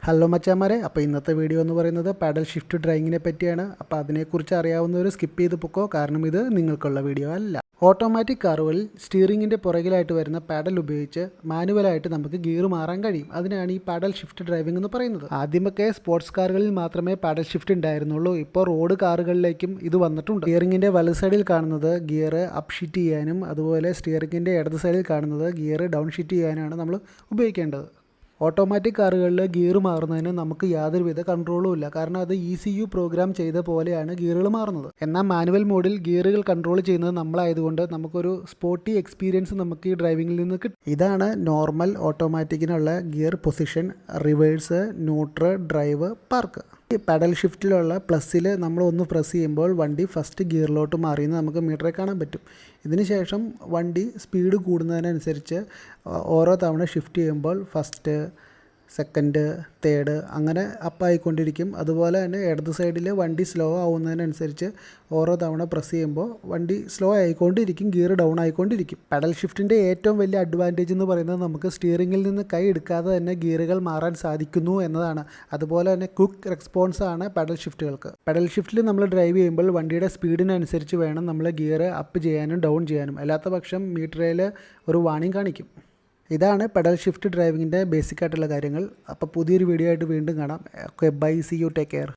Hello മച്ചാമാരെ, അപ്പോൾ ഇന്നത്തെ വീഡിയോ എന്ന് പറയുന്നത് പാഡൽ ഷിഫ്റ്റ് ഡ്രൈവിങ്ങിനെ പറ്റിയാണ്. അപ്പോൾ അതിനെക്കുറിച്ച് അറിയാവുന്നവർ സ്കിപ്പ് ചെയ്ത് പൊക്കോ, കാരണം ഇത് നിങ്ങൾക്കുള്ള വീഡിയോ അല്ല. ഓട്ടോമാറ്റിക് കാറുകളിൽ സ്റ്റിയറിങ്ങിൻ്റെ പുറകിലായിട്ട് വരുന്ന പാഡൽ ഉപയോഗിച്ച് മാനുവലായിട്ട് നമുക്ക് ഗിയർ മാറാൻ കഴിയും. അതിനാണ് ഈ പാഡൽ ഷിഫ്റ്റ് ഡ്രൈവിംഗ് എന്ന് പറയുന്നത്. ആദ്യമൊക്കെ സ്പോർട്സ് കാറുകളിൽ മാത്രമേ പാഡൽ ഷിഫ്റ്റ് ഉണ്ടായിരുന്നുള്ളൂ. ഇപ്പോൾ റോഡ് കാറുകളിലേക്കും ഇത് വന്നിട്ടുണ്ട്. സ്റ്റിയറിങ്ങിൻ്റെ വലത് സൈഡിൽ കാണുന്നത് ഗിയർ അപ്പ് ഷിഫ്റ്റ് ചെയ്യാനും, അതുപോലെ സ്റ്റിയറിങ്ങിൻ്റെ ഇടത് സൈഡിൽ കാണുന്നത് ഗിയർ ഡൗൺ ഷിഫ്റ്റ് ചെയ്യാനാണ് നമ്മൾ ഉപയോഗിക്കേണ്ടത്. ഓട്ടോമാറ്റിക് കാറുകളിൽ ഗിയർ മാറുന്നതിന് നമുക്ക് യാതൊരുവിധ കൺട്രോളും ഇല്ല, കാരണം അത് ECU പ്രോഗ്രാം ചെയ്ത പോലെയാണ് ഗിയറുകൾ മാറുന്നത്. എന്നാൽ മാനുവൽ മോഡിൽ ഗിയറുകൾ കൺട്രോൾ ചെയ്യുന്നത് നമ്മളായതുകൊണ്ട് നമുക്കൊരു സ്പോർട്ടി എക്സ്പീരിയൻസ് നമുക്ക് ഈ ഡ്രൈവിങ്ങിൽ നിന്ന് കിട്ടും. ഇതാണ് നോർമൽ ഓട്ടോമാറ്റിക്കിനുള്ള gear position, reverse, neutral, drive, park. ഈ പാഡൽ ഷിഫ്റ്റിലുള്ള പ്ലസ്സിൽ നമ്മൾ ഒന്ന് പ്രസ് ചെയ്യുമ്പോൾ വണ്ടി ഫസ്റ്റ് ഗിയറിലോട്ട് മാറിയെന്ന് നമുക്ക് മീറ്ററിൽ കാണാൻ പറ്റും. ഇതിന് ശേഷം വണ്ടി സ്പീഡ് കൂടുന്നതിനനുസരിച്ച് ഓരോ തവണ ഷിഫ്റ്റ് ചെയ്യുമ്പോൾ ഫസ്റ്റ്, സെക്കൻഡ്, തേർഡ് അങ്ങനെ അപ്പായിക്കൊണ്ടിരിക്കും. അതുപോലെ തന്നെ ഇടത് സൈഡിൽ വണ്ടി സ്ലോ ആവുന്നതിനനുസരിച്ച് ഓരോ തവണ പ്രസ് ചെയ്യുമ്പോൾ വണ്ടി സ്ലോ ആയിക്കൊണ്ടിരിക്കും, ഗിയർ ഡൗൺ ആയിക്കൊണ്ടിരിക്കും. പെഡൽ ഷിഫ്റ്റിൻ്റെ ഏറ്റവും വലിയ അഡ്വാൻറ്റേജ് എന്ന് പറയുന്നത് നമുക്ക് സ്റ്റിയറിങ്ങിൽ നിന്ന് കൈ എടുക്കാതെ തന്നെ ഗിയറുകൾ മാറാൻ സാധിക്കുന്നു എന്നതാണ്. അതുപോലെ തന്നെ ക്വിക്ക് റെസ്പോൺസ് ആണ് പെഡൽ ഷിഫ്റ്റുകൾക്ക്. പെഡൽ ഷിഫ്റ്റിൽ നമ്മൾ ഡ്രൈവ് ചെയ്യുമ്പോൾ വണ്ടിയുടെ സ്പീഡിനനുസരിച്ച് വേണം നമ്മൾ ഗിയർ അപ്പ് ചെയ്യാനും ഡൗൺ ചെയ്യാനും. അല്ലാത്ത പക്ഷം മീറ്ററിൽ ഒരു വാണിംഗ് കാണിക്കും. ഇതാണ് പെഡൽ ഷിഫ്റ്റ് ഡ്രൈവിങ്ങിൻ്റെ ബേസിക് ആയിട്ടുള്ള കാര്യങ്ങൾ. അപ്പോൾ പുതിയൊരു വീഡിയോ ആയിട്ട് വീണ്ടും കാണാം. Okay, bye, see you, take care.